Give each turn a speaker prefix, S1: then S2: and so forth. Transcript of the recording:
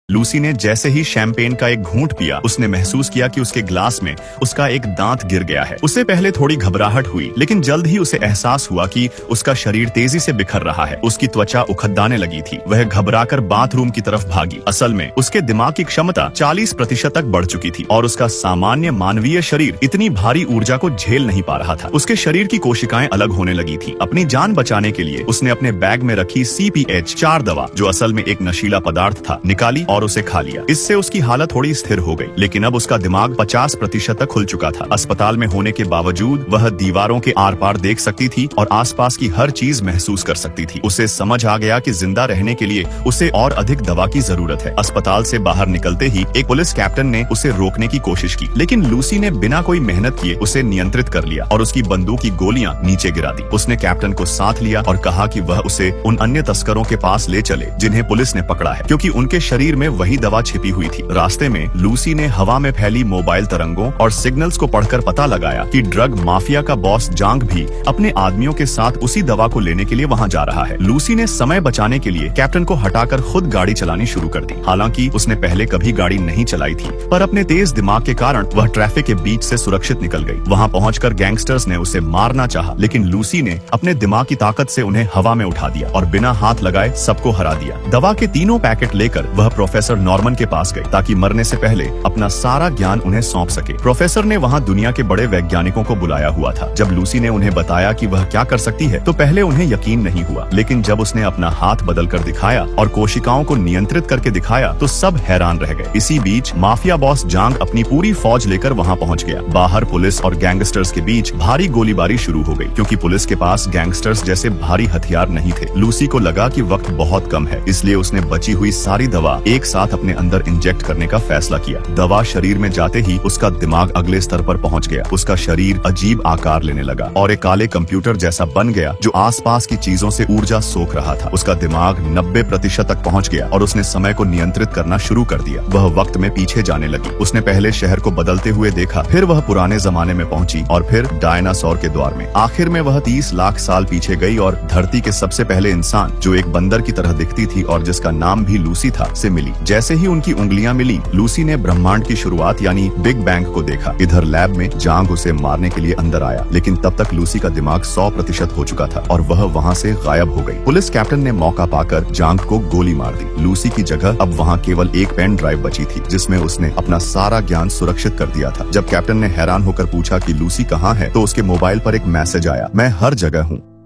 S1: Lucy ने जैसे ही champagne का एक घूंट पिया, उसने महसूस किया कि उसके ग्लास में उसका एक दांत गिर गया है। उसे पहले थोड़ी घबराहट हुई, लेकिन जल्द ही उसे एहसास हुआ कि उसका शरीर तेजी से बिखर रहा है। उसकी त्वचा उखड़ने लगी थी। वह घबराकर बाथरूम की तरफ भागी। असल में उसके दिमाग की क्षमता 40% तक बढ़ चुकी थी और उसका सामान्य मानवीय शरीर इतनी भारी ऊर्जा को झेल नहीं पा रहा था। उसके शरीर की कोशिकाएं अलग होने लगी थी। अपनी जान बचाने के लिए उसने अपने बैग में रखी CPH-4 दवा, जो असल में एक नशीला पदार्थ था, निकाली और उसे खा लिया। इससे उसकी हालत थोड़ी स्थिर हो गई, लेकिन अब उसका दिमाग 50% तक खुल चुका था। अस्पताल में होने के बावजूद वह दीवारों के आर पार देख सकती थी और आसपास की हर चीज महसूस कर सकती थी। उसे समझ आ गया कि जिंदा रहने के लिए उसे और अधिक दवा की जरूरत है। अस्पताल से बाहर निकलते ही एक पुलिस कैप्टन ने उसे रोकने की कोशिश की, लेकिन लूसी ने बिना कोई मेहनत किए उसे नियंत्रित कर लिया और उसकी बंदूक की गोलियां नीचे गिरा दी। उसने कैप्टन को साथ लिया और कहा कि वह उसे उन अन्य तस्करों के पास ले चले जिन्हें पुलिस ने पकड़ा है, क्योंकि उनके शरीर में वही दवा छिपी हुई थी। रास्ते में लूसी ने हवा में फैली मोबाइल तरंगों और सिग्नल्स को पढ़कर पता लगाया कि ड्रग माफिया का बॉस जांग भी अपने आदमियों के साथ उसी दवा को लेने के लिए वहां जा रहा है। लूसी ने समय बचाने के लिए कैप्टन को हटाकर खुद गाड़ी चलानी शुरू कर दी। हालांकि उसने पहले कभी गाड़ी नहीं चलाई थी, पर अपने तेज दिमाग के कारण वह ट्रैफिक के बीच से सुरक्षित निकल गई। वहां पहुंचकर गैंगस्टर्स ने उसे मारना चाहा, लेकिन लूसी ने अपने दिमाग की ताकत से उन्हें हवा में उठा दिया और बिना हाथ लगाए सबको हरा दिया। दवा के तीनों पैकेट लेकर वह प्रोफेसर नॉर्मन के पास गई ताकि मरने से पहले अपना सारा ज्ञान उन्हें सौंप सके। प्रोफेसर ने वहां दुनिया के बड़े वैज्ञानिकों को बुलाया हुआ था। जब लूसी ने उन्हें बताया कि वह क्या कर सकती है, तो पहले उन्हें यकीन नहीं हुआ, लेकिन जब उसने अपना हाथ बदल कर दिखाया और कोशिकाओं को नियंत्रित करके दिखाया, तो सब हैरान रह गए। इसी बीच माफिया बॉस जांग अपनी पूरी फौज लेकर वहां पहुंच गया। बाहर पुलिस और गैंगस्टर्स के बीच भारी गोलीबारी शुरू हो गई, क्योंकि पुलिस के पास गैंगस्टर्स जैसे भारी हथियार नहीं थे। लूसी को लगा कि वक्त बहुत कम है, इसलिए उसने बची हुई सारी दवा एक साथ अपने अंदर इंजेक्ट करने का फैसला किया। दवा शरीर में जाते ही उसका दिमाग अगले स्तर पर पहुंच गया। उसका शरीर अजीब आकार लेने लगा और एक काले कंप्यूटर जैसा बन गया, जो आसपास की चीजों से ऊर्जा सोख रहा था। उसका दिमाग 90% तक पहुंच गया और उसने समय को नियंत्रित करना शुरू कर दिया। वह वक्त में पीछे जाने लगी। उसने पहले शहर को बदलते हुए देखा, फिर वह पुराने जमाने में पहुंची और फिर डायनासोर के द्वार में। आखिर में वह 30 लाख साल पीछे गई और धरती के सबसे पहले इंसान, जो एक बंदर की तरह दिखती थी और जिसका नाम भी लूसी था, से मिली। जैसे ही उनकी उंगलियां मिली, लूसी ने ब्रह्मांड की शुरुआत यानी बिग बैंग को देखा। इधर लैब में जांग उसे मारने के लिए अंदर आया, लेकिन तब तक लूसी का दिमाग 100% हो चुका था और वह वहां से गायब हो गई। पुलिस कैप्टन ने मौका पाकर जांग को गोली मार दी। लूसी की जगह अब वहां केवल एक पेन ड्राइव बची थी, जिसमें उसने अपना सारा ज्ञान सुरक्षित कर दिया था। जब कैप्टन ने हैरान होकर पूछा कि लूसी कहाँ है, तो उसके मोबाइल पर एक मैसेज आया, मैं हर जगह हूँ।